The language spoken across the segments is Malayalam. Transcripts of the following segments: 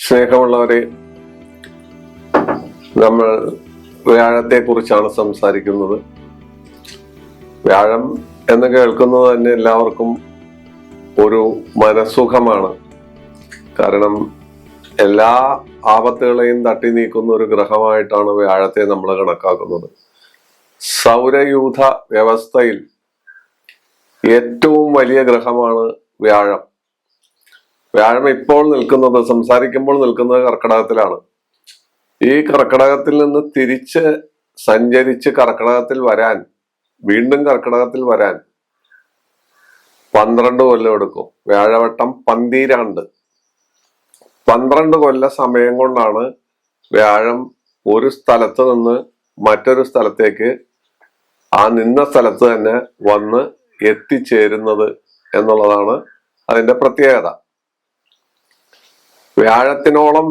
സ്നേഹമുള്ളവരെ, നമ്മൾ വ്യാഴത്തെ കുറിച്ചാണ് സംസാരിക്കുന്നത്. വ്യാഴം എന്ന് കേൾക്കുന്നത് തന്നെ എല്ലാവർക്കും ഒരു മനസുഖമാണ്. കാരണം എല്ലാ ആപത്തുകളെയും തട്ടി നീക്കുന്ന ഒരു ഗ്രഹമായിട്ടാണ് വ്യാഴത്തെ നമ്മൾ കണക്കാക്കുന്നത്. സൗരയൂഥ വ്യവസ്ഥയിൽ ഏറ്റവും വലിയ ഗ്രഹമാണ് വ്യാഴം. വ്യാഴം ഇപ്പോൾ സംസാരിക്കുമ്പോൾ നിൽക്കുന്നത് കർക്കിടകത്തിലാണ്. ഈ കർക്കിടകത്തിൽ നിന്ന് തിരിച്ച് സഞ്ചരിച്ച് വീണ്ടും കർക്കിടകത്തിൽ വരാൻ 12 കൊല്ലം എടുക്കും. വ്യാഴവട്ടം 12 കൊല്ല സമയം കൊണ്ടാണ് വ്യാഴം ഒരു സ്ഥലത്ത് നിന്ന് മറ്റൊരു സ്ഥലത്തേക്ക് നിന്ന സ്ഥലത്ത് തന്നെ വന്ന് എത്തിച്ചേരുന്നത് എന്നുള്ളതാണ് അതിന്റെ പ്രത്യേകത. വ്യാഴത്തിനോളം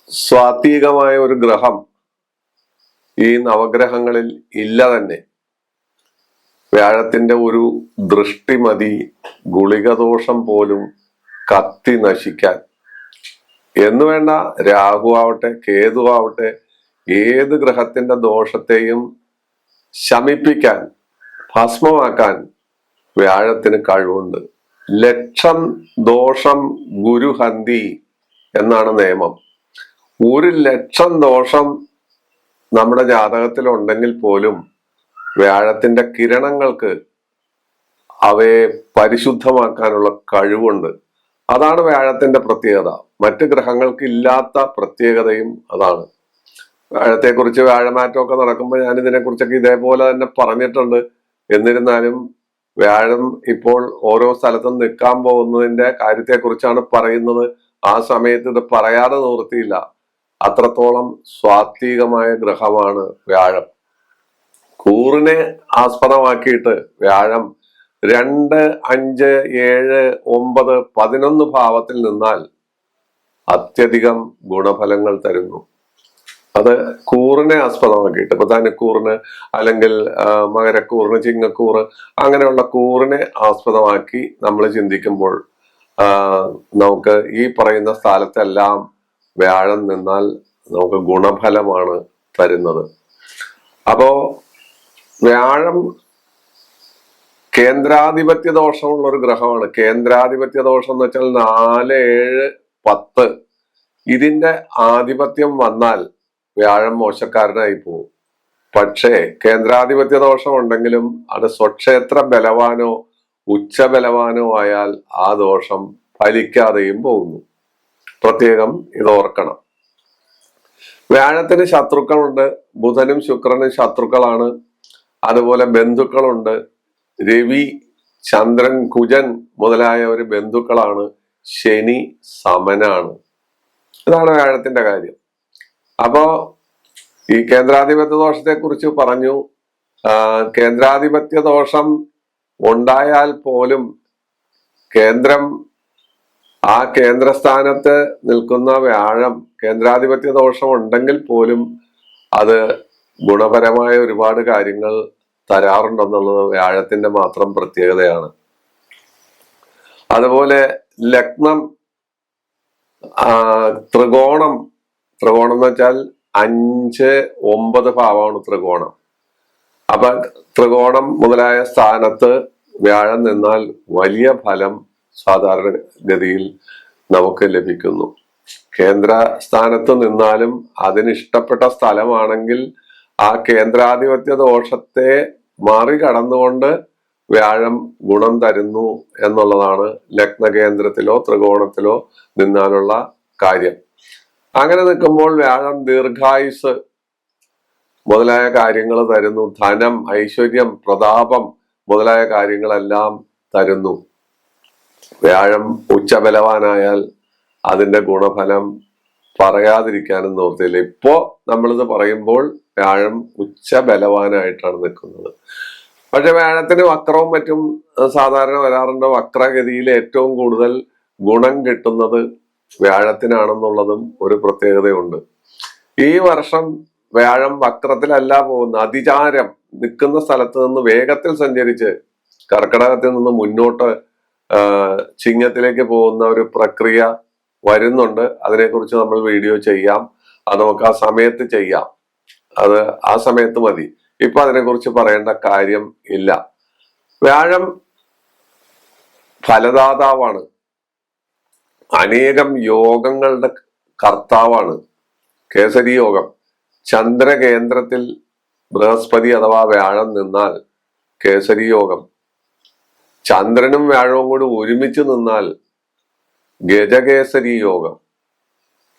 സ്വാത്വികമായ ഒരു ഗ്രഹം ഈ നവഗ്രഹങ്ങളിൽ ഇല്ല തന്നെ. വ്യാഴത്തിന്റെ ഒരു ദൃഷ്ടി മതി ഗുളികദോഷം പോലും കത്തി നശിക്കാൻ. എന്ന് വേണ്ട, രാഹു ആവട്ടെ, കേതു ആവട്ടെ, ഏത് ഗ്രഹത്തിന്റെ ദോഷത്തെയും ശമിപ്പിക്കാൻ, ഭസ്മമാക്കാൻ വ്യാഴത്തിന് കഴിവുണ്ട്. ലക്ഷം ദോഷം ഗുരുഹന്തി എന്നാണ് നിയമം. 1,00,000 ദോഷം നമ്മുടെ ജാതകത്തിൽ ഉണ്ടെങ്കിൽ പോലും വ്യാഴത്തിന്റെ കിരണങ്ങൾക്ക് അവയെ പരിശുദ്ധമാക്കാനുള്ള കഴിവുണ്ട്. അതാണ് വ്യാഴത്തിന്റെ പ്രത്യേകത. മറ്റ് ഗ്രഹങ്ങൾക്ക് ഇല്ലാത്ത പ്രത്യേകതയും അതാണ്. വ്യാഴത്തെക്കുറിച്ച് വ്യാഴമാറ്റമൊക്കെ നടക്കുമ്പോൾ ഞാൻ ഇതിനെക്കുറിച്ചൊക്കെ ഇതേപോലെ തന്നെ പറഞ്ഞിട്ടുണ്ട്. എന്നിരുന്നാലും വ്യാഴം ഇപ്പോൾ ഓരോ സ്ഥലത്തും നിൽക്കാൻ പോകുന്നതിന്റെ കാര്യത്തെക്കുറിച്ചാണ് പറയുന്നത്. ആ സമയത്ത് ഇത് പറയാതെ നിവൃത്തിയില്ല. അത്രത്തോളം സ്വാത്വികമായ ഗ്രഹമാണ് വ്യാഴം. കൂറിനെ ആസ്പദമാക്കിയിട്ട് വ്യാഴം 2, 5, 7, 9, 11 ഭാവത്തിൽ നിന്നാൽ അത്യധികം ഗുണഫലങ്ങൾ തരുന്നു. അത് കൂറിനെ ആസ്പദമാക്കിയിട്ട്, ഇപ്പൊ ധനുക്കൂറിന് അല്ലെങ്കിൽ മകരക്കൂറിന്, ചിങ്ങക്കൂറ്, അങ്ങനെയുള്ള കൂറിനെ ആസ്പദമാക്കി നമ്മൾ ചിന്തിക്കുമ്പോൾ നമുക്ക് ഈ പറയുന്ന സ്ഥലത്തെല്ലാം വ്യാഴം നിന്നാൽ നമുക്ക് ഗുണഫലമാണ് തരുന്നത്. അപ്പോ വ്യാഴം കേന്ദ്രാധിപത്യ ദോഷമുള്ള ഒരു ഗ്രഹമാണ്. കേന്ദ്രാധിപത്യ ദോഷം എന്ന് വെച്ചാൽ 4, 7, 10 ഇതിന്റെ ആധിപത്യം വന്നാൽ വ്യാഴം മോശക്കാരനായി പോകും. പക്ഷേ കേന്ദ്രാധിപത്യ ദോഷം ഉണ്ടെങ്കിലും അത് സ്വക്ഷേത്ര ബലവാനോ ഉച്ചബലവാനോ ആയാൽ ആ ദോഷം ഫലിക്കാതെയും പോകുന്നു. പ്രത്യേകം ഇത് ഓർക്കണം. വ്യാഴത്തിന് ശത്രുക്കളുണ്ട്. ബുധനും ശുക്രനും ശത്രുക്കളാണ്. അതുപോലെ ബന്ധുക്കളുണ്ട്. രവി, ചന്ദ്രൻ, കുജൻ മുതലായവര് ബന്ധുക്കളാണ്. ശനി സമനാണ്. ഇതാണ് വ്യാഴത്തിന്റെ കാര്യം. അപ്പോ ഈ കേന്ദ്രാധിപത്യ ദോഷത്തെ കുറിച്ച് പറഞ്ഞു. കേന്ദ്രാധിപത്യ ദോഷം ഉണ്ടായാൽ പോലും ആ കേന്ദ്രസ്ഥാനത്ത് നിൽക്കുന്ന വ്യാഴം കേന്ദ്രാധിപത്യ ദോഷം ഉണ്ടെങ്കിൽ പോലും അത് ഗുണപരമായ ഒരുപാട് കാര്യങ്ങൾ തരാറുണ്ടെന്നുള്ളത് വ്യാഴത്തിന്റെ മാത്രം പ്രത്യേകതയാണ്. അതുപോലെ ലഗ്നം, ത്രികോണം എന്ന് വെച്ചാൽ 5, 9 ഭാവമാണ് ത്രികോണം. അപ്പൊ ത്രികോണം മുതലായ സ്ഥാനത്ത് വ്യാഴം നിന്നാൽ വലിയ ഫലം സാധാരണഗതിയിൽ നമുക്ക് ലഭിക്കുന്നു. കേന്ദ്ര സ്ഥാനത്ത് നിന്നാലും അതിനിഷ്ടപ്പെട്ട സ്ഥലമാണെങ്കിൽ ആ കേന്ദ്രാധിപത്യ ദോഷത്തെ മറികടന്നുകൊണ്ട് വ്യാഴം ഗുണം തരുന്നു എന്നുള്ളതാണ് ലഗ്നകേന്ദ്രത്തിലോ ത്രികോണത്തിലോ നിന്നാലുള്ള കാര്യം. അങ്ങനെ നിൽക്കുമ്പോൾ വ്യാഴം ദീർഘായുസ് മുതലായ കാര്യങ്ങൾ തരുന്നു. ധനം, ഐശ്വര്യം, പ്രതാപം മുതലായ കാര്യങ്ങളെല്ലാം തരുന്നു. വ്യാഴം ഉച്ചബലവാനായാൽ അതിന്റെ ഗുണഫലം പറയാതിരിക്കാനും നിവൃത്തിയില്ല. ഇപ്പോ നമ്മളിത് പറയുമ്പോൾ വ്യാഴം ഉച്ചബലവാനായിട്ടാണ് നിൽക്കുന്നത്. പക്ഷെ വ്യാഴത്തിന് വക്രവും മറ്റും സാധാരണ വരാറുണ്ട്. വക്രഗതിയിൽ ഏറ്റവും കൂടുതൽ ഗുണം കിട്ടുന്നത് വ്യാഴത്തിനാണെന്നുള്ളതും ഒരു പ്രത്യേകതയുണ്ട്. ഈ വർഷം വ്യാഴം വക്രത്തിലല്ല പോകുന്നത്. അതിചാരം നിൽക്കുന്ന സ്ഥലത്ത് നിന്ന് വേഗത്തിൽ സഞ്ചരിച്ച് കർക്കിടകത്തിൽ നിന്ന് മുന്നോട്ട് ചിങ്ങത്തിലേക്ക് പോകുന്ന ഒരു പ്രക്രിയ വരുന്നുണ്ട്. അതിനെക്കുറിച്ച് നമ്മൾ വീഡിയോ ചെയ്യാം. അത് നമുക്ക് ആ സമയത്ത് ചെയ്യാം. അത് ആ സമയത്ത് മതി. ഇപ്പൊ അതിനെക്കുറിച്ച് പറയേണ്ട കാര്യം ഇല്ല. വ്യാഴം ഫലദാതാവാണ്, അനേകം യോഗങ്ങളുടെ കർത്താവാണ്. കേസരി യോഗം, ചന്ദ്രകേന്ദ്രത്തിൽ ബൃഹസ്പതി അഥവാ വ്യാഴം നിന്നാൽ കേസരി യോഗം, ചന്ദ്രനും വ്യാഴവും കൂടി ഒരുമിച്ച് നിന്നാൽ ഗജകേസരി യോഗം,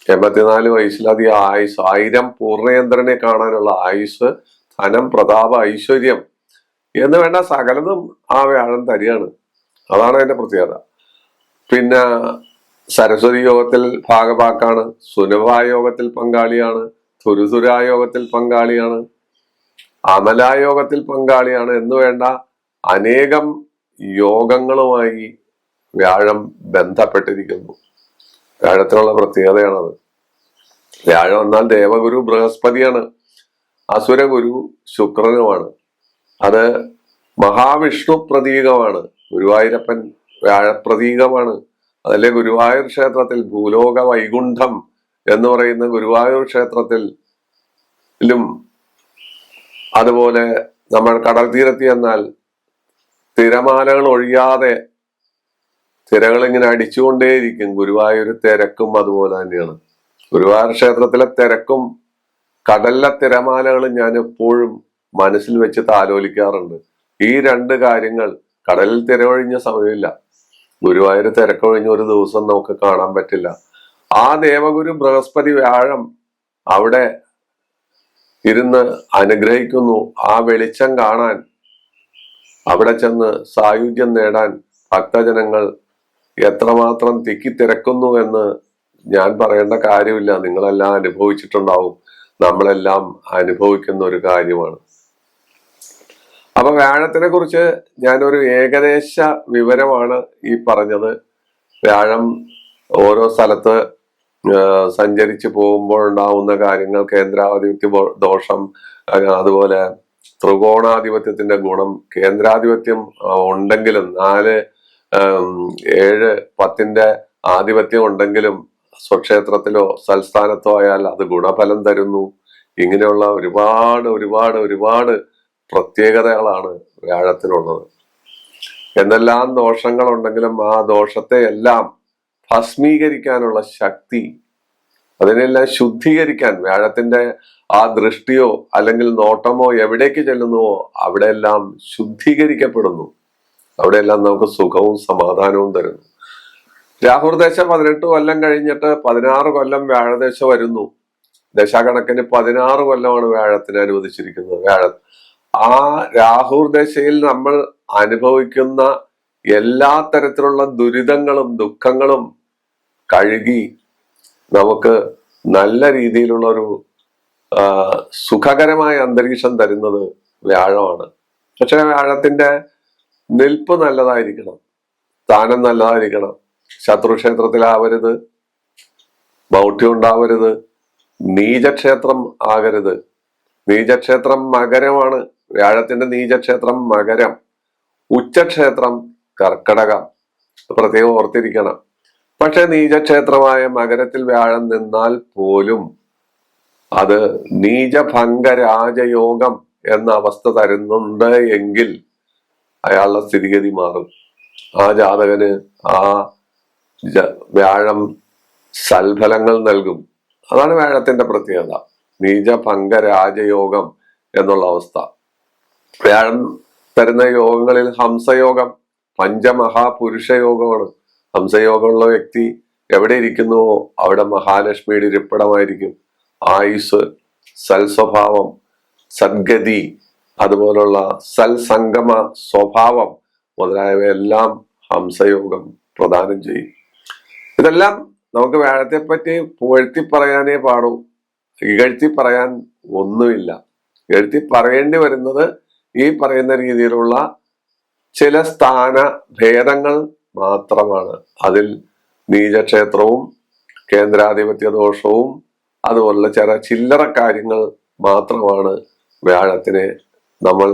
84 വയസ്സിലധികം ആയുസ്, 1000 പൂർണ്ണചന്ദ്രനെ കാണാനുള്ള ആയുസ്, ധനം, പ്രതാപ, ഐശ്വര്യം എന്ന് വേണ്ട സകലതും ആ വ്യാഴം തരികയാണ്. അതാണ് അതിന്റെ പ്രത്യേകത. പിന്നെ സരസ്വതി യോഗത്തിൽ ഭാഗഭാക്കാണ്, സുനഭായോഗത്തിൽ പങ്കാളിയാണ്, തുരുതുരായോഗത്തിൽ പങ്കാളിയാണ്, അമലായോഗത്തിൽ പങ്കാളിയാണ് എന്ന് വേണ്ട അനേകം യോഗങ്ങളുമായി വ്യാഴം ബന്ധപ്പെട്ടിരിക്കുന്നു. വ്യാഴത്തിനുള്ള പ്രത്യേകതയാണത്. വ്യാഴം എന്നാൽ ദേവഗുരു ബൃഹസ്പതിയാണ്, അസുരഗുരു ശുക്രനുമാണ്. അത് മഹാവിഷ്ണു പ്രതീകമാണ്. ഗുരുവായൂരപ്പൻ വ്യാഴപ്രതീകമാണ്. അതല്ലേ ഗുരുവായൂർ ക്ഷേത്രത്തിൽ ഭൂലോക വൈകുണ്ഠം എന്ന് പറയുന്ന ഗുരുവായൂർ ക്ഷേത്രത്തിലും, അതുപോലെ നമ്മൾ കടൽ തീരത്ത് എന്നാൽ തിരമാലകൾ ഒഴിയാതെ തിരകൾ ഇങ്ങനെ അടിച്ചുകൊണ്ടേയിരിക്കും. ഗുരുവായൂർ തിരക്കും അതുപോലെ തന്നെയാണ്. ഗുരുവായൂർ ക്ഷേത്രത്തിലെ തിരക്കും കടലിലെ തിരമാലകളും ഞാൻ എപ്പോഴും മനസ്സിൽ വെച്ച് താലോലിക്കാറുണ്ട്. ഈ രണ്ട് കാര്യങ്ങൾ, കടലിൽ തിരയൊഴിഞ്ഞ സമയമില്ല, ഗുരുവായൂർ തിരക്കൊഴിഞ്ഞ ഒരു ദിവസം നമുക്ക് കാണാൻ പറ്റില്ല. ആ ദേവഗുരു ബൃഹസ്പതി വ്യാഴം അവിടെ ഇരുന്ന് അനുഗ്രഹിക്കുന്നു. ആ വെളിച്ചം കാണാൻ, അവിടെ ചെന്ന് സായുജ്യം നേടാൻ ഭക്തജനങ്ങൾ എത്രമാത്രം തിക്കിത്തിരക്കുന്നു എന്ന് ഞാൻ പറയേണ്ട കാര്യമില്ല. നിങ്ങളെല്ലാം അനുഭവിച്ചിട്ടുണ്ടാവും. നമ്മളെല്ലാം അനുഭവിക്കുന്ന ഒരു കാര്യമാണ്. അപ്പൊ വ്യാഴത്തിനെ കുറിച്ച് ഞാനൊരു ഏകദേശ വിവരമാണ് ഈ പറഞ്ഞത്. വ്യാഴം ഓരോ സ്ഥലത്ത് സഞ്ചരിച്ചു പോകുമ്പോൾ ഉണ്ടാവുന്ന കാര്യങ്ങൾ, കേന്ദ്രാധിപത്യ ദോഷം, അതുപോലെ ത്രികോണാധിപത്യത്തിന്റെ ഗുണം. കേന്ദ്രാധിപത്യം ഉണ്ടെങ്കിലും 4, 7, 10 ആധിപത്യം ഉണ്ടെങ്കിലും സ്വക്ഷേത്രത്തിലോ സൽസ്ഥാനത്തോ ആയാൽ അത് ഗുണഫലം തരുന്നു. ഇങ്ങനെയുള്ള ഒരുപാട് ഒരുപാട് ഒരുപാട് പ്രത്യേകതകളാണ് വ്യാഴത്തിനുള്ളത്. എന്തെല്ലാം ദോഷങ്ങളുണ്ടെങ്കിലും ആ ദോഷത്തെ എല്ലാം ഭസ്മീകരിക്കാനുള്ള ശക്തി, അതിനെല്ലാം ശുദ്ധീകരിക്കാൻ വ്യാഴത്തിന്റെ ആ ദൃഷ്ടിയോ അല്ലെങ്കിൽ നോട്ടമോ എവിടേക്ക് ചെല്ലുന്നുവോ അവിടെയെല്ലാം ശുദ്ധീകരിക്കപ്പെടുന്നു. അവിടെയെല്ലാം നമുക്ക് സുഖവും സമാധാനവും തരുന്നു. രാഹുർദേശം 18 കൊല്ലം കഴിഞ്ഞിട്ട് 16 കൊല്ലം വ്യാഴദേശം വരുന്നു. ദശാകണക്കിന് 16 കൊല്ലമാണ് വ്യാഴത്തിന് അനുവദിച്ചിരിക്കുന്നത്. ആ രാഹുർദശയിൽ നമ്മൾ അനുഭവിക്കുന്ന എല്ലാ തരത്തിലുള്ള ദുരിതങ്ങളും ദുഃഖങ്ങളും കഴുകി നമുക്ക് നല്ല രീതിയിലുള്ള ഒരു സുഖകരമായ അന്തരീക്ഷം തരുന്നത് വ്യാഴമാണ്. പക്ഷെ വ്യാഴത്തിന്റെ നിൽപ്പ് നല്ലതായിരിക്കണം, സ്ഥാനം നല്ലതായിരിക്കണം. ശത്രുക്ഷേത്രത്തിലാവരുത്, മൗഢ്യം ഉണ്ടാവരുത്, നീചക്ഷേത്രം ആകരുത്. നീചക്ഷേത്രം മകരമാണ്. വ്യാഴത്തിന്റെ നീചക്ഷേത്രം മകരം, ഉച്ചക്ഷേത്രം കർക്കടകം. പ്രത്യേകം ഓർത്തിരിക്കണം. പക്ഷെ നീചക്ഷേത്രമായ മകരത്തിൽ വ്യാഴം നിന്നാൽ പോലും അത് നീചഭംഗ രാജയോഗം എന്ന അവസ്ഥ തരുന്നുണ്ട് എങ്കിൽ അയാളുടെ സ്ഥിതിഗതി മാറും. ആ ജാതകന് ആ വ്യാഴം സൽഫലങ്ങൾ നൽകും. അതാണ് വ്യാഴത്തിന്റെ പ്രത്യേകത, നീചഭംഗ രാജയോഗം എന്നുള്ള അവസ്ഥ. വ്യാഴം തരുന്ന യോഗങ്ങളിൽ ഹംസയോഗം പഞ്ചമഹാപുരുഷ യോഗമാണ്. ഹംസയോഗമുള്ള വ്യക്തി എവിടെ ഇരിക്കുന്നുവോ അവിടെ മഹാലക്ഷ്മിയുടെ ഇരിപ്പിടമായിരിക്കും. ആയുസ്, സൽസ്വഭാവം, സദ്ഗതി, അതുപോലുള്ള സൽസംഗമ സ്വഭാവം മുതലായവയെല്ലാം ഹംസയോഗം പ്രദാനം ചെയ്യും. ഇതെല്ലാം നമുക്ക് വ്യാഴത്തെ പറ്റി പുകഴ്ത്തി പറയാനേ പാടൂ, ഇകഴ്ത്തി പറയാൻ ഒന്നുമില്ല. ഇകഴ്ത്തി പറയേണ്ടി വരുന്നത് ഈ പറയുന്ന രീതിയിലുള്ള ചില സ്ഥാന ഭേദങ്ങൾ മാത്രമാണ്. അതിൽ നീചക്ഷേത്രവും കേന്ദ്രാധിപത്യ ദോഷവും അതുപോലുള്ള ചില ചില്ലറ കാര്യങ്ങൾ മാത്രമാണ് വ്യാഴത്തിനെ നമ്മൾ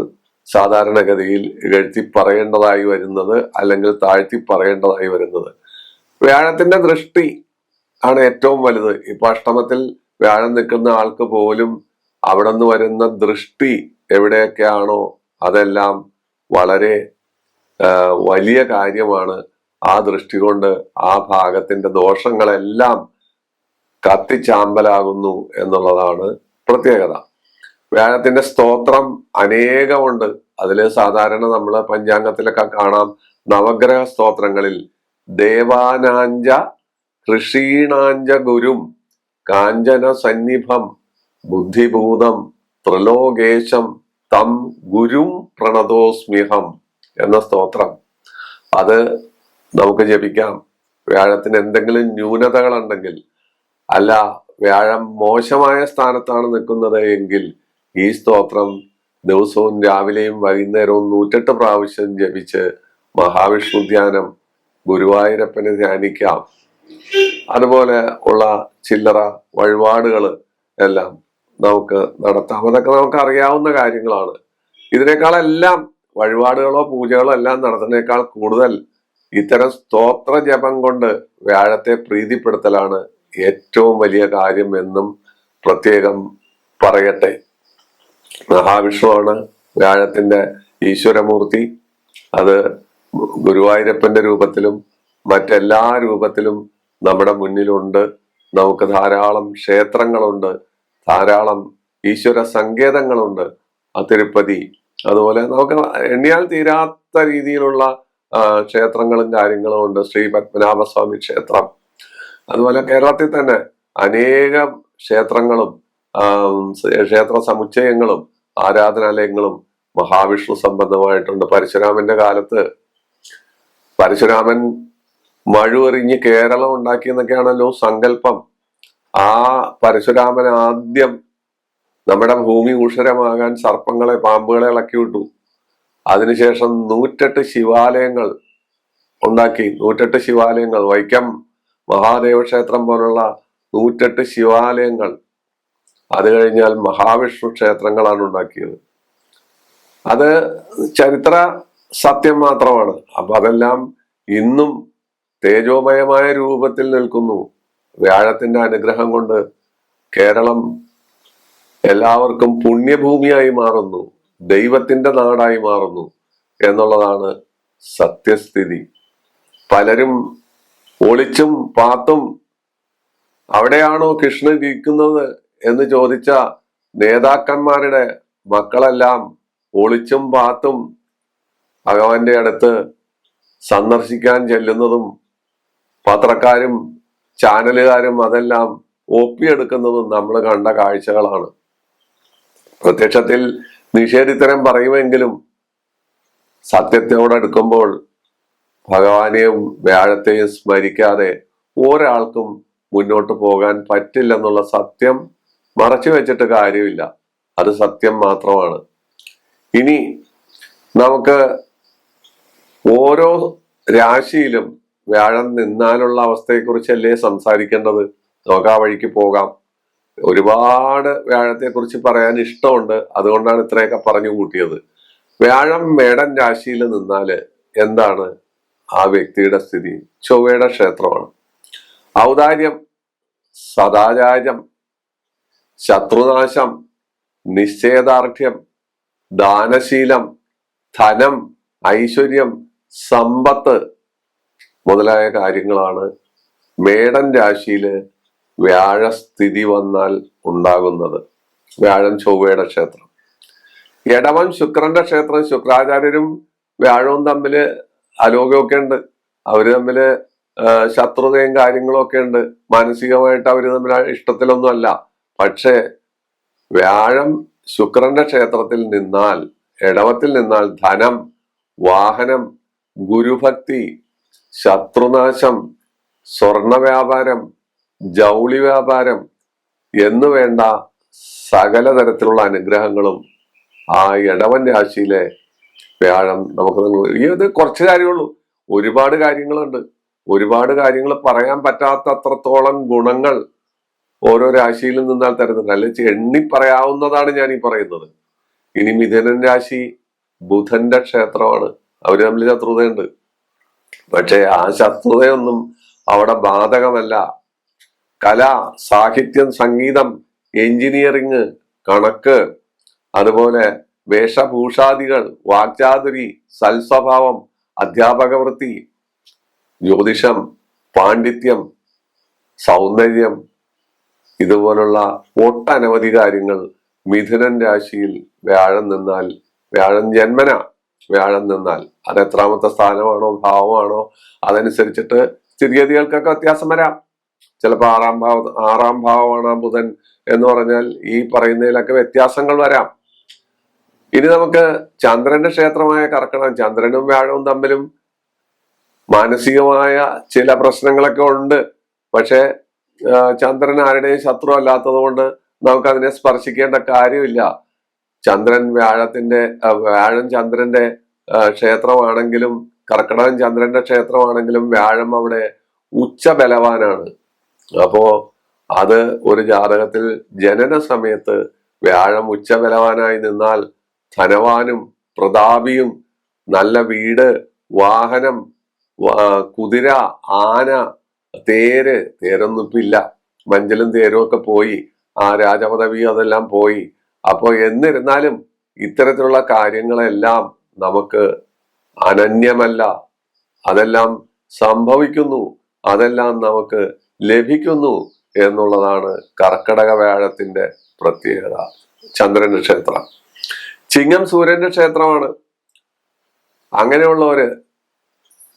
സാധാരണഗതിയിൽ ഇകഴ്ത്തി പറയേണ്ടതായി വരുന്നത്, അല്ലെങ്കിൽ താഴ്ത്തി പറയേണ്ടതായി വരുന്നത്. വ്യാഴത്തിന്റെ ദൃഷ്ടി ആണ് ഏറ്റവും വലുത്. ഇപ്പൊ അഷ്ടമത്തിൽ വ്യാഴം നിൽക്കുന്ന ആൾക്ക് പോലും അവിടെ നിന്ന് വരുന്ന ദൃഷ്ടി എവിടെയൊക്കെയാണോ അതെല്ലാം വളരെ വലിയ കാര്യമാണ്. ആ ദൃഷ്ടി കൊണ്ട് ആ ഭാഗത്തിന്റെ ദോഷങ്ങളെല്ലാം കത്തിച്ചാമ്പലാകുന്നു എന്നുള്ളതാണ് പ്രത്യേകത. വ്യാഴത്തിന്റെ സ്തോത്രം അനേകമുണ്ട്. അതില് സാധാരണ നമ്മള് പഞ്ചാംഗത്തിലൊക്കെ കാണാം, നവഗ്രഹ സ്തോത്രങ്ങളിൽ ദേവാനാഞ്ച ഋഷീണാഞ്ച ഗുരും കാഞ്ചന സന്നിഭം ബുദ്ധിഭൂതം ത്രിലോകേശം തം ഗുരും പ്രണതോസ്മ്യഹം എന്ന സ്തോത്രം. അത് നമുക്ക് ജപിക്കാം. വ്യാഴത്തിന് എന്തെങ്കിലും ന്യൂനതകളുണ്ടെങ്കിൽ, അല്ല വ്യാഴം മോശമായ സ്ഥാനത്താണ് നിൽക്കുന്നത് എങ്കിൽ ഈ സ്തോത്രം ദിവസവും രാവിലെയും വൈകുന്നേരവും 108 പ്രാവശ്യം ജപിച്ച് മഹാവിഷ്ണു ധ്യാനം, ഗുരുവായൂരപ്പനെ ധ്യാനിക്കാം. അതുപോലെ ഉള്ള ചില്ലറ വഴിപാടുകൾ എല്ലാം നമുക്ക് നടത്താം. അതൊക്കെ നമുക്ക് അറിയാവുന്ന കാര്യങ്ങളാണ്. ഇതിനേക്കാളെല്ലാം വഴിപാടുകളോ പൂജകളോ എല്ലാം നടത്തുന്നതിനേക്കാൾ കൂടുതൽ ഇത്തരം സ്തോത്ര ജപം കൊണ്ട് വ്യാഴത്തെ പ്രീതിപ്പെടുത്തലാണ് ഏറ്റവും വലിയ കാര്യം എന്നും പ്രത്യേകം പറയട്ടെ. മഹാവിഷ്ണുവാണ് വ്യാഴത്തിന്റെ ഈശ്വരമൂർത്തി. അത് ഗുരുവായൂരപ്പന്റെ രൂപത്തിലും മറ്റെല്ലാ രൂപത്തിലും നമ്മുടെ മുന്നിലുണ്ട്. നമുക്ക് ധാരാളം ക്ഷേത്രങ്ങളുണ്ട്, ധാരാളം ഈശ്വര സങ്കേതങ്ങളുണ്ട്. തിരുപ്പതി, അതുപോലെ നമുക്ക് എണ്ണിയാൽ തീരാത്ത രീതിയിലുള്ള ക്ഷേത്രങ്ങളും കാര്യങ്ങളും ഉണ്ട്. ശ്രീ പത്മനാഭസ്വാമി ക്ഷേത്രം, അതുപോലെ കേരളത്തിൽ തന്നെ അനേകം ക്ഷേത്രങ്ങളും ക്ഷേത്ര സമുച്ചയങ്ങളും ആരാധനാലയങ്ങളും മഹാവിഷ്ണു സംബന്ധമായിട്ടുണ്ട്. പരശുരാമന്റെ കാലത്ത് പരശുരാമൻ മഴുവെറിഞ്ഞ് കേരളം ഉണ്ടാക്കിയെന്നൊക്കെയാണല്ലോ സങ്കല്പം. ആ പരശുരാമൻ ആദ്യം നമ്മുടെ ഭൂമി ഊഷരമാകാൻ സർപ്പങ്ങളെ പാമ്പുകളെ ഇളക്കി വിട്ടു. അതിനുശേഷം 108 ശിവാലയങ്ങൾ ഉണ്ടാക്കി. 108 ശിവാലയങ്ങൾ, വൈക്കം മഹാദേവ ക്ഷേത്രം പോലുള്ള 108 ശിവാലയങ്ങൾ. അത് കഴിഞ്ഞാൽ മഹാവിഷ്ണു ക്ഷേത്രങ്ങളാണ് ഉണ്ടാക്കിയത്. അത് ചരിത്ര സത്യം മാത്രമാണ്. അപ്പൊ അതെല്ലാം ഇന്നും തേജോമയമായ രൂപത്തിൽ നിൽക്കുന്നു. വ്യാഴത്തിന്റെ അനുഗ്രഹം കൊണ്ട് കേരളം എല്ലാവർക്കും പുണ്യഭൂമിയായി മാറുന്നു, ദൈവത്തിന്റെ നാടായി മാറുന്നു എന്നുള്ളതാണ് സത്യസ്ഥിതി. പലരും ഒളിച്ചും പാത്തും അവിടെയാണോ കൃഷ്ണൻ ഇരിക്കുന്നത് എന്ന് ചോദിച്ച നേതാക്കന്മാരുടെ മക്കളെല്ലാം ഒളിച്ചും പാത്തും ഭഗവാന്റെ അടുത്ത് സന്ദർശിക്കാൻ ചെല്ലുന്നതും പത്രക്കാരും ചാനലുകാരും അതെല്ലാം ഒപ്പിയെടുക്കുന്നതും നമ്മൾ കണ്ട കാഴ്ചകളാണ്. പ്രത്യക്ഷത്തിൽ നിഷേധിത്തരം പറയുമെങ്കിലും സത്യത്തോടടുക്കുമ്പോൾ ഭഗവാനെയും വ്യാഴത്തെയും സ്മരിക്കാതെ ഒരാൾക്കും മുന്നോട്ട് പോകാൻ പറ്റില്ലെന്നുള്ള സത്യം മറച്ചു വെച്ചിട്ട് കാര്യമില്ല. അത് സത്യം മാത്രമാണ്. ഇനി നമുക്ക് ഓരോ രാശിയിലും വ്യാഴം നിന്നാലുള്ള അവസ്ഥയെക്കുറിച്ചല്ലേ സംസാരിക്കേണ്ടത്. നമുക്ക് ആ വഴിക്ക് പോകാം. ഒരുപാട് വ്യാഴത്തെക്കുറിച്ച് പറയാൻ ഇഷ്ടമുണ്ട്, അതുകൊണ്ടാണ് ഇത്രയൊക്കെ പറഞ്ഞു കൂട്ടിയത്. വ്യാഴം മേടൻ രാശിയിൽ നിന്നാല് എന്താണ് ആ വ്യക്തിയുടെ സ്ഥിതി? ചൊവ്വയുടെ ക്ഷേത്രമാണ്. ഔദാര്യം, സദാചാരം, ശത്രുനാശം, നിശ്ചയദാർഢ്യം, ദാനശീലം, ധനം, ഐശ്വര്യം, സമ്പത്ത് മുതലായ കാര്യങ്ങളാണ് മേടൻ രാശിയില് വ്യാഴസ്ഥിതി വന്നാൽ ഉണ്ടാകുന്നത്. വ്യാഴം ചൊവ്വയുടെ ക്ഷേത്രം. ഇടവൻ ശുക്രന്റെ ക്ഷേത്രം. ശുക്രാചാര്യരും വ്യാഴവും തമ്മില് അലോകമൊക്കെ ഉണ്ട്. അവര് തമ്മില് ശത്രുതയും കാര്യങ്ങളും ഒക്കെ ഉണ്ട്. മാനസികമായിട്ട് അവര് തമ്മിൽ ഇഷ്ടത്തിലൊന്നും അല്ല. പക്ഷേ വ്യാഴം ശുക്രന്റെ ക്ഷേത്രത്തിൽ നിന്നാൽ, ഇടവത്തിൽ നിന്നാൽ ധനം, വാഹനം, ഗുരുഭക്തി, ശത്രുനാശം, സ്വർണ വ്യാപാരം, ജൗളി വ്യാപാരം എന്നു വേണ്ട സകല തരത്തിലുള്ള അനുഗ്രഹങ്ങളും ആ ഇടവൻ രാശിയിലെ വ്യാഴം നമുക്ക് ഇത് കുറച്ച് കാര്യമുള്ളൂ. ഒരുപാട് കാര്യങ്ങളുണ്ട്. ഒരുപാട് കാര്യങ്ങൾ പറയാൻ പറ്റാത്ത അത്രത്തോളം ഗുണങ്ങൾ ഓരോ രാശിയിൽ നിന്നാൽ തരുന്നുണ്ട്. അല്ലെങ്കിൽ എണ്ണി പറയാവുന്നതാണ് ഞാൻ ഈ പറയുന്നത്. ഇനി മിഥുനൻ രാശി ബുധന്റെ ക്ഷേത്രമാണ്. അവര് തമ്മിൽ ശത്രുതയുണ്ട്. പക്ഷെ ആ ശത്രുതയൊന്നും അവിടെ ബാധകമല്ല. കല, സാഹിത്യം, സംഗീതം, എഞ്ചിനീയറിങ്, കണക്ക്, അതുപോലെ വേഷഭൂഷാദികൾ, വാക്ചാതുരി, സൽസ്വഭാവം, അധ്യാപക വൃത്തി, ജ്യോതിഷം, പാണ്ഡിത്യം, സൗന്ദര്യം, ഇതുപോലുള്ള ഒട്ടനവധി കാര്യങ്ങൾ മിഥുനൻ രാശിയിൽ വ്യാഴം നിന്നാൽ, വ്യാഴം ജന്മന വ്യാഴം നിന്നാൽ, അത് എത്രാമത്തെ സ്ഥാനമാണോ ഭാവമാണോ അതനുസരിച്ചിട്ട് സ്ഥിതിഗതികൾക്കൊക്കെ വ്യത്യാസം വരാം. ചിലപ്പോൾ ആറാം ഭാവമാണ് ബുധൻ എന്ന് പറഞ്ഞാൽ ഈ പറയുന്നതിലൊക്കെ വ്യത്യാസങ്ങൾ വരാം. ഇനി നമുക്ക് ചന്ദ്രന്റെ ക്ഷേത്രമായ കർക്കിടകം, ചന്ദ്രനും വ്യാഴവും തമ്മിലും മാനസികമായ ചില പ്രശ്നങ്ങളൊക്കെ ഉണ്ട്. പക്ഷെ ചന്ദ്രൻ ആരുടെയും ശത്രു അല്ലാത്തത് കൊണ്ട് നമുക്ക് അതിനെ സ്പർശിക്കേണ്ട കാര്യമില്ല. വ്യാഴം ചന്ദ്രന്റെ ക്ഷേത്രമാണെങ്കിലും, കർക്കിടകം ചന്ദ്രന്റെ ക്ഷേത്രമാണെങ്കിലും വ്യാഴം അവിടെ ഉച്ച ബലവാനാണ്. അപ്പോ അത് ഒരു ജാതകത്തിൽ ജനന സമയത്ത് വ്യാഴം ഉച്ചബലവാനായി നിന്നാൽ ധനവാനും പ്രതാപിയും, നല്ല വീട്, വാഹനം, കുതിര, ആന, തേരൊന്നും ഇപ്പൊ ഇല്ല, മഞ്ചലും തേരും ഒക്കെ പോയി, ആ രാജപദവി അതെല്ലാം പോയി. അപ്പോ എന്നിരുന്നാലും ഇത്തരത്തിലുള്ള കാര്യങ്ങളെല്ലാം നമുക്ക് അനന്യമല്ല, അതെല്ലാം സംഭവിക്കുന്നു, അതെല്ലാം നമുക്ക് ലഭിക്കുന്നു എന്നുള്ളതാണ് കർക്കിടക വ്യാഴത്തിന്റെ പ്രത്യേകത. ചന്ദ്രന്റെ ക്ഷേത്രം, ചിങ്ങം സൂര്യന്റെ ക്ഷേത്രമാണ്. അങ്ങനെയുള്ളവര്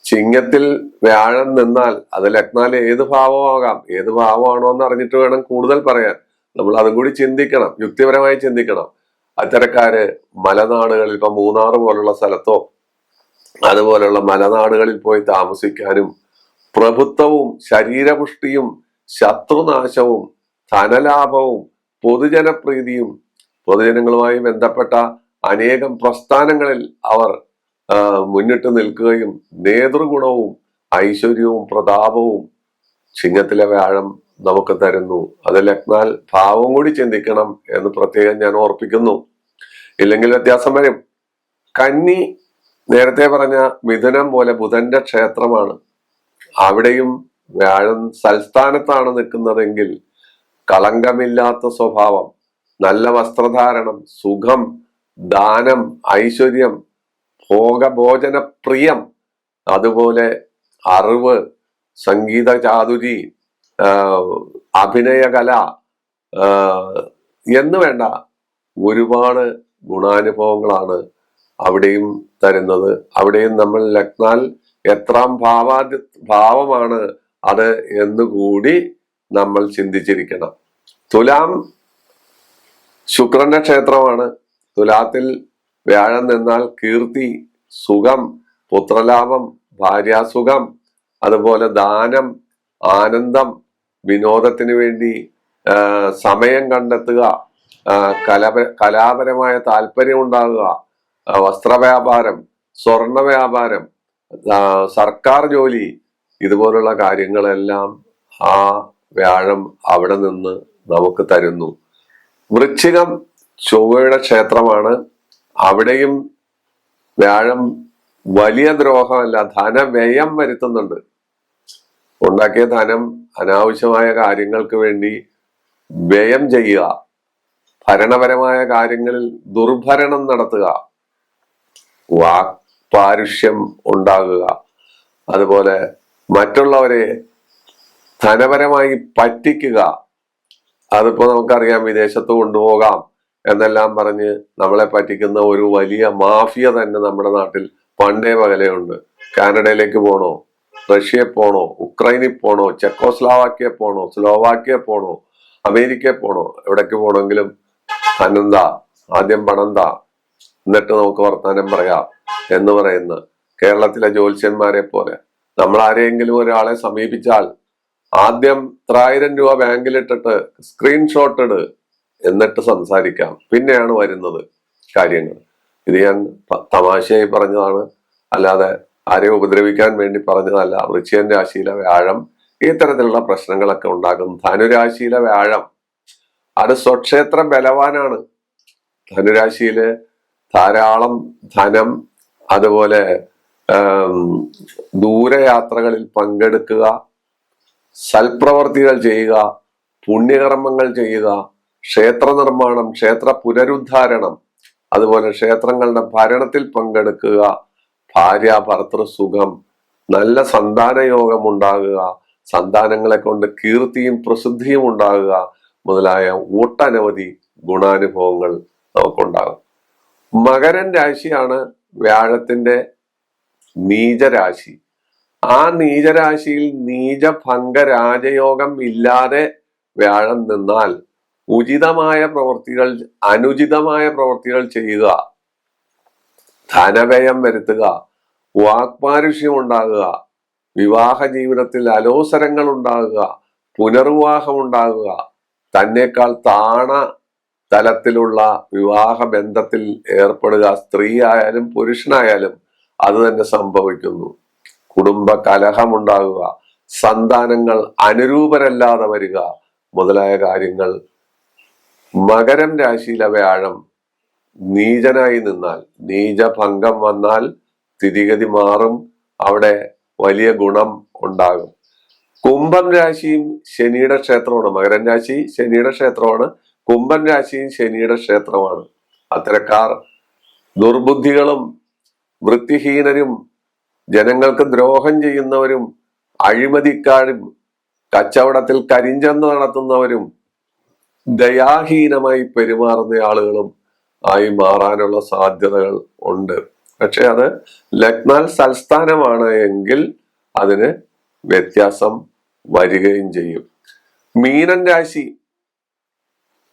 ചിങ്ങത്തിൽ വ്യാഴം നിന്നാൽ അത് ലഗ്നാൽ ഏത് ഭാവമാകാം, ഏത് ഭാവമാണോ എന്ന് അറിഞ്ഞിട്ട് വേണം കൂടുതൽ പറയാൻ. നമ്മൾ അതും കൂടി ചിന്തിക്കണം, യുക്തിപരമായി ചിന്തിക്കണം. അത്തരക്കാര് മലനാടുകളിൽ, ഇപ്പൊ മൂന്നാർ പോലുള്ള സ്ഥലത്തോ അതുപോലുള്ള മലനാടുകളിൽ പോയി താമസിക്കാനും പ്രഭുത്വവും ശരീരപുഷ്ടിയും ശത്രുനാശവും ധനലാഭവും പൊതുജനപ്രീതിയും പൊതുജനങ്ങളുമായി ബന്ധപ്പെട്ട അനേകം പ്രസ്ഥാനങ്ങളിൽ അവർ മുന്നിട്ട് നിൽക്കുകയും നേതൃഗുണവും ഐശ്വര്യവും പ്രതാപവും ചിങ്ങത്തിലെ വ്യാഴം നമുക്ക് തരുന്നു. അത് ലഗ്നാൽ ഭാവം കൂടി ചിന്തിക്കണം എന്ന് പ്രത്യേകം ഞാൻ ഓർപ്പിക്കുന്നു. ഇല്ലെങ്കിൽ വ്യത്യാസം വരും. കന്നി നേരത്തെ പറഞ്ഞ മിഥുനം പോലെ ബുധന്റെ ക്ഷേത്രമാണ്. അവിടെയും വ്യാഴം സൽസ്ഥാനത്താണ് നിൽക്കുന്നതെങ്കിൽ കളങ്കമില്ലാത്ത സ്വഭാവം, നല്ല വസ്ത്രധാരണം, സുഖം, ദാനം, ഐശ്വര്യം, ഭോഗഭോജന പ്രിയം, അതുപോലെ അറിവ്, സംഗീത ചാതുരി, അഭിനയകല എന്ന് വേണ്ട ഒരുപാട് ഗുണാനുഭവങ്ങളാണ് അവിടെയും തരുന്നത്. അവിടെയും നമ്മൾ ലഗ്നാൽ എത്രാം ഭാവമാണ് അത് എന്നുകൂടി നമ്മൾ ചിന്തിച്ചിരിക്കണം. തുലാം ശുക്രന്റെ ക്ഷേത്രമാണ്. തുലാത്തിൽ വ്യാഴം നിന്നാൽ കീർത്തി, സുഖം, പുത്രലാഭം, ഭാര്യാസുഖം, അതുപോലെ ദാനം, ആനന്ദം, വിനോദത്തിന് വേണ്ടി സമയം കണ്ടെത്തുക, കലാപരമായ താല്പര്യം ഉണ്ടാകുക, വസ്ത്രവ്യാപാരം, സ്വർണ വ്യാപാരം, സർക്കാർ ജോലി, ഇതുപോലുള്ള കാര്യങ്ങളെല്ലാം ആ വ്യാഴം അവിടെ നിന്ന് നമുക്ക് തരുന്നു. വൃശ്ചികം ചൊവ്വയുടെ ക്ഷേത്രമാണ്. അവിടെയും വ്യാഴം വലിയ ദ്രോഹമല്ല, ധനവ്യയം വരുത്തുന്നുണ്ട്. ഉണ്ടാക്കിയ ധനം അനാവശ്യമായ കാര്യങ്ങൾക്ക് വേണ്ടി വ്യയം ചെയ്യുക, ഭരണപരമായ കാര്യങ്ങളിൽ ദുർഭരണം നടത്തുക, വാക്പാരുഷ്യം ഉണ്ടാകുക, അതുപോലെ മറ്റുള്ളവരെ ധനപരമായി പറ്റിക്കുക. അതിപ്പോ നമുക്കറിയാം, വിദേശത്ത് കൊണ്ടുപോകാം എന്നെല്ലാം പറഞ്ഞ് നമ്മളെ പറ്റിക്കുന്ന ഒരു വലിയ മാഫിയ തന്നെ നമ്മുടെ നാട്ടിൽ പണ്ടേ പകലെയുണ്ട്. കാനഡയിലേക്ക് പോണോ, റഷ്യയിൽ പോണോ, ഉക്രൈനിൽ പോണോ, ചെക്കോസ്ലോവാക്യ പോണോ, സ്ലോവാക്യ പോണോ, അമേരിക്കയിൽ പോണോ, എവിടേക്ക് പോണെങ്കിലും ധനന്താ, ആദ്യം പണന്താ, എന്നിട്ട് നമുക്ക് വർത്താനം പറയാം എന്ന് പറയുന്ന കേരളത്തിലെ ജ്യോത്സ്യന്മാരെ പോലെ നമ്മൾ ആരെങ്കിലും ഒരാളെ സമീപിച്ചാൽ ആദ്യം 1000 രൂപ ബാങ്കിലിട്ടിട്ട് സ്ക്രീൻഷോട്ട് ഇട്, എന്നിട്ട് സംസാരിക്കാം, പിന്നെയാണ് വരുന്നത് കാര്യങ്ങൾ. ഇത് ഞാൻ തമാശയായി പറഞ്ഞതാണ്, അല്ലാതെ ആരെയും ഉപദ്രവിക്കാൻ വേണ്ടി പറഞ്ഞതല്ല. വൃശ്ചികൻ രാശിയിലെ വ്യാഴം ഇത്തരത്തിലുള്ള പ്രശ്നങ്ങളൊക്കെ ഉണ്ടാക്കും. ധനുരാശിയിലെ വ്യാഴം അത് സ്വക്ഷേത്ര ബലവാനാണ്. ധനുരാശിയില് ധാരാളം ധനം, അതുപോലെ ദൂരയാത്രകളിൽ പങ്കെടുക്കുക, സൽപ്രവർത്തികൾ ചെയ്യുക, പുണ്യകർമ്മങ്ങൾ ചെയ്യുക, ക്ഷേത്ര നിർമ്മാണം, ക്ഷേത്ര പുനരുദ്ധാരണം, അതുപോലെ ക്ഷേത്രങ്ങളുടെ ഭരണത്തിൽ പങ്കെടുക്കുക, ഭാര്യ ഭർത്തൃ സുഖം, നല്ല സന്താന യോഗം ഉണ്ടാകുക, സന്താനങ്ങളെ കൊണ്ട് കീർത്തിയും പ്രസിദ്ധിയും ഉണ്ടാകുക മുതലായ ഒട്ടനവധി ഗുണാനുഭവങ്ങൾ നമുക്കുണ്ടാകും. മകരൻ രാശിയാണ് വ്യാഴത്തിന്റെ നീചരാശി. ആ നീചരാശിയിൽ നീചഭംഗ രാജയോഗം ഇല്ലാതെ വ്യാഴം നിന്നാൽ അനുചിതമായ പ്രവൃത്തികൾ ചെയ്യുക, ധനവ്യയം വരുത്തുക, വാക്പാരുഷ്യം ഉണ്ടാകുക, വിവാഹ ജീവിതത്തിൽ അലോസരങ്ങൾ ഉണ്ടാകുക, പുനർവിവാഹം ഉണ്ടാകുക, തന്നെക്കാൾ താണ തലത്തിലുള്ള വിവാഹ ബന്ധത്തിൽ ഏർപ്പെടുക, സ്ത്രീ ആയാലും പുരുഷനായാലും അത് തന്നെ സംഭവിക്കുന്നു. കുടുംബ കലഹമുണ്ടാകുക, സന്താനങ്ങൾ അനുരൂപരല്ലാതെ വരിക മുതലായ കാര്യങ്ങൾ മകരം രാശിയിലെ വ്യാഴം നീചനായി നിന്നാൽ, നീചഭംഗം വന്നാൽ സ്ഥിതിഗതി മാറും, അവിടെ വലിയ ഗുണം ഉണ്ടാകും. കുംഭം രാശിയും ശനിയുടെ ക്ഷേത്രമാണ്. മകരൻ രാശി ശനിയുടെ ക്ഷേത്രമാണ്, കുംഭം രാശിയും ശനിയുടെ ക്ഷേത്രമാണ്. അത്തരക്കാർ ദുർബുദ്ധികളും വൃത്തിഹീനരും ജനങ്ങൾക്ക് ദ്രോഹം ചെയ്യുന്നവരും അഴിമതിക്കാരും കച്ചവടത്തിൽ കരിഞ്ചന്ത നടത്തുന്നവരും ദയാഹീനമായി പെരുമാറുന്ന ആളുകളും ആയി മാറാനുള്ള സാധ്യതകൾ ഉണ്ട്. പക്ഷെ അത് ലഗ്നാൽ സൽസ്ഥാനമാണ് എങ്കിൽ അതിന് വ്യത്യാസം വരികയും ചെയ്യും. മീനൻ രാശി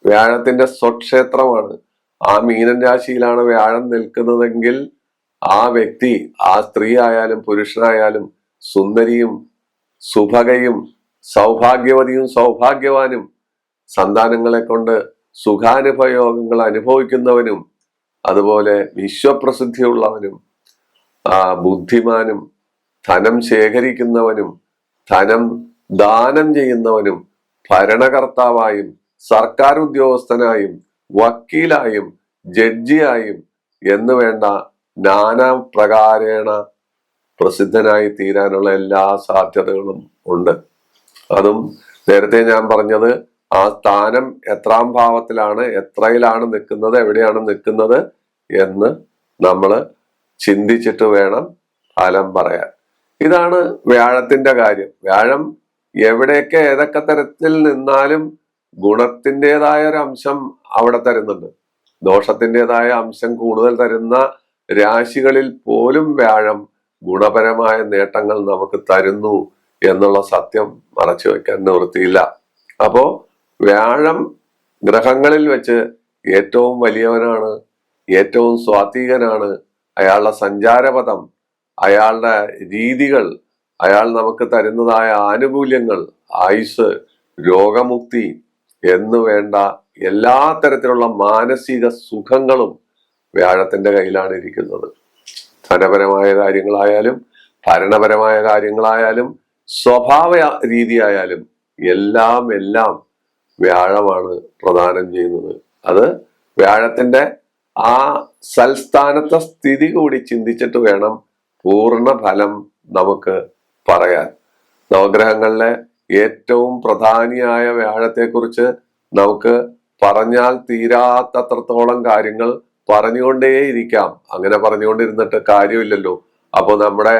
വ്യാഴത്തിന്റെ സ്വക്ഷേത്രമാണ്. ആ മീനൻ രാശിയിലാണ് വ്യാഴം നിൽക്കുന്നതെങ്കിൽ ആ വ്യക്തി, ആ സ്ത്രീ ആയാലും പുരുഷനായാലും സുന്ദരിയും സുഭകയും സൗഭാഗ്യവതിയും സൗഭാഗ്യവാനും സന്താനങ്ങളെ കൊണ്ട് സുഖാനുഭയോഗങ്ങൾ അനുഭവിക്കുന്നവനും അതുപോലെ വിശ്വപ്രസിദ്ധിയുള്ളവനും ബുദ്ധിമാനും ധനം ശേഖരിക്കുന്നവനും ധനം ദാനം ചെയ്യുന്നവനും ഭരണകർത്താവായും സർക്കാർ ഉദ്യോഗസ്ഥനായും വക്കീലായും ജഡ്ജിയായും എന്ന് വേണ്ട നാനാ പ്രകാരേണ പ്രസിദ്ധനായി തീരാനുള്ള എല്ലാ സാധ്യതകളും ഉണ്ട്. അതും നേരത്തെ ഞാൻ പറഞ്ഞത് ആ സ്ഥാനം എത്രാം ഭാവത്തിലാണ്, എത്രയിലാണ് നിൽക്കുന്നത്, എവിടെയാണ് നിൽക്കുന്നത് എന്ന് നമ്മൾ ചിന്തിച്ചിട്ട് വേണം ഫലം പറയാൻ. ഇതാണ് വ്യാഴത്തിന്റെ കാര്യം. വ്യാഴം എവിടെയൊക്കെ ഏതൊക്കെ തരത്തിൽ നിന്നാലും ഗുണത്തിൻ്റെതായ ഒരു അംശം അവിടെ തരുന്നുണ്ട്. ദോഷത്തിൻ്റെതായ അംശം കൂടുതൽ തരുന്ന രാശികളിൽ പോലും വ്യാഴം ഗുണപരമായ നേട്ടങ്ങൾ നമുക്ക് തരുന്നു എന്നുള്ള സത്യം മറച്ചു വെക്കാൻ നിവൃത്തിയില്ല. അപ്പോ വ്യാഴം ഗ്രഹങ്ങളിൽ വെച്ച് ഏറ്റവും വലിയവനാണ്, ഏറ്റവും സ്വാത്വികനാണ്. അയാളുടെ സഞ്ചാരപഥം, അയാളുടെ രീതികൾ, അയാൾ നമുക്ക് തരുന്നതായ ആനുകൂല്യങ്ങൾ, ആയുസ്, രോഗമുക്തി എന്ന് വേണ്ട എല്ലാ തരത്തിലുള്ള മാനസിക സുഖങ്ങളും വ്യാഴത്തിന്റെ കയ്യിലാണ് ഇരിക്കുന്നത്. ധനപരമായ കാര്യങ്ങളായാലും ഭരണപരമായ കാര്യങ്ങളായാലും സ്വഭാവ രീതിയായാലും എല്ലാം വ്യാഴമാണ് പ്രദാനം ചെയ്യുന്നത്. അത് വ്യാഴത്തിന്റെ ആ സൽസ്ഥാനത്തെ സ്ഥിതി കൂടി ചിന്തിച്ചിട്ട് വേണം പൂർണ്ണ ഫലം നമുക്ക് പറയാൻ. നവഗ്രഹങ്ങളിലെ ഏറ്റവും പ്രധാനിയായ വ്യാഴത്തെക്കുറിച്ച് നമുക്ക് പറഞ്ഞാൽ തീരാത്തത്രത്തോളം കാര്യങ്ങൾ പറഞ്ഞുകൊണ്ടേയിരിക്കാം. അങ്ങനെ പറഞ്ഞുകൊണ്ടിരുന്നിട്ട് കാര്യമില്ലല്ലോ. അപ്പൊ നമ്മുടെ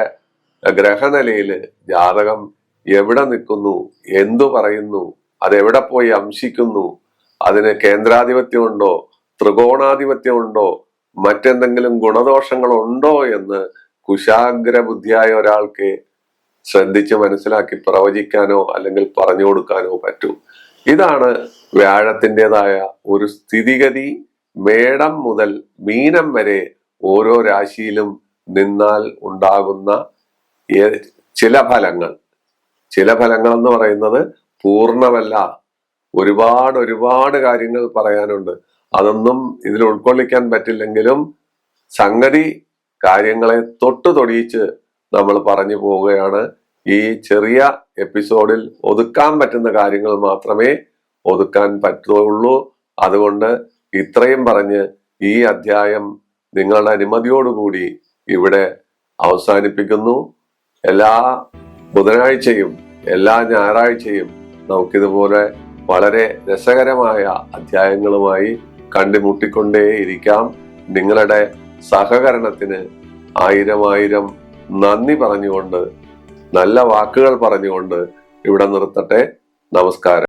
ഗ്രഹനിലയില് ജാതകം എവിടെ നിൽക്കുന്നു, എന്തു പറയുന്നു, അതെവിടെ പോയി അംശിക്കുന്നു, അതിന് കേന്ദ്രാധിപത്യമുണ്ടോ, ത്രികോണാധിപത്യമുണ്ടോ, മറ്റെന്തെങ്കിലും ഗുണദോഷങ്ങളുണ്ടോ എന്ന് കുശാഗ്ര ബുദ്ധിയായ ഒരാൾക്ക് ശ്രദ്ധിച്ച് മനസ്സിലാക്കി പ്രവചിക്കാനോ അല്ലെങ്കിൽ പറഞ്ഞു കൊടുക്കാനോ പറ്റൂ. ഇതാണ് വ്യാഴത്തിൻ്റെതായ ഒരു സ്ഥിതിഗതി. മേടം മുതൽ മീനം വരെ ഓരോ രാശിയിലും നിന്നാൽ ഉണ്ടാകുന്ന ചില ഫലങ്ങൾ എന്ന് പറയുന്നത് പൂർണ്ണമല്ല. ഒരുപാട് കാര്യങ്ങൾ പറയാനുണ്ട്. അതൊന്നും ഇതിൽ ഉൾക്കൊള്ളിക്കാൻ പറ്റില്ലെങ്കിലും സംഗതി കാര്യങ്ങളെ തൊടിയിച്ച് നമ്മൾ പറഞ്ഞു പോവുകയാണ്. ഈ ചെറിയ എപ്പിസോഡിൽ ഒതുക്കാൻ പറ്റുന്ന കാര്യങ്ങൾ മാത്രമേ ഒതുക്കാൻ പറ്റുള്ളൂ. അതുകൊണ്ട് ഇത്രയും പറഞ്ഞ് ഈ അധ്യായം നിങ്ങളുടെ അനുമതിയോടുകൂടി ഇവിടെ അവസാനിപ്പിക്കുന്നു. എല്ലാ ബുധനാഴ്ചയും എല്ലാ ഞായറാഴ്ചയും നമുക്കിതുപോലെ വളരെ രസകരമായ അധ്യായങ്ങളുമായി കണ്ടുമുട്ടിക്കൊണ്ടേയിരിക്കാം. നിങ്ങളുടെ സഹകരണത്തിന് ആയിരം നന്ദി പറഞ്ഞുകൊണ്ട്, നല്ല വാക്കുകൾ പറഞ്ഞുകൊണ്ട് ഇവിടെ നിർത്തട്ടെ. നമസ്കാരം.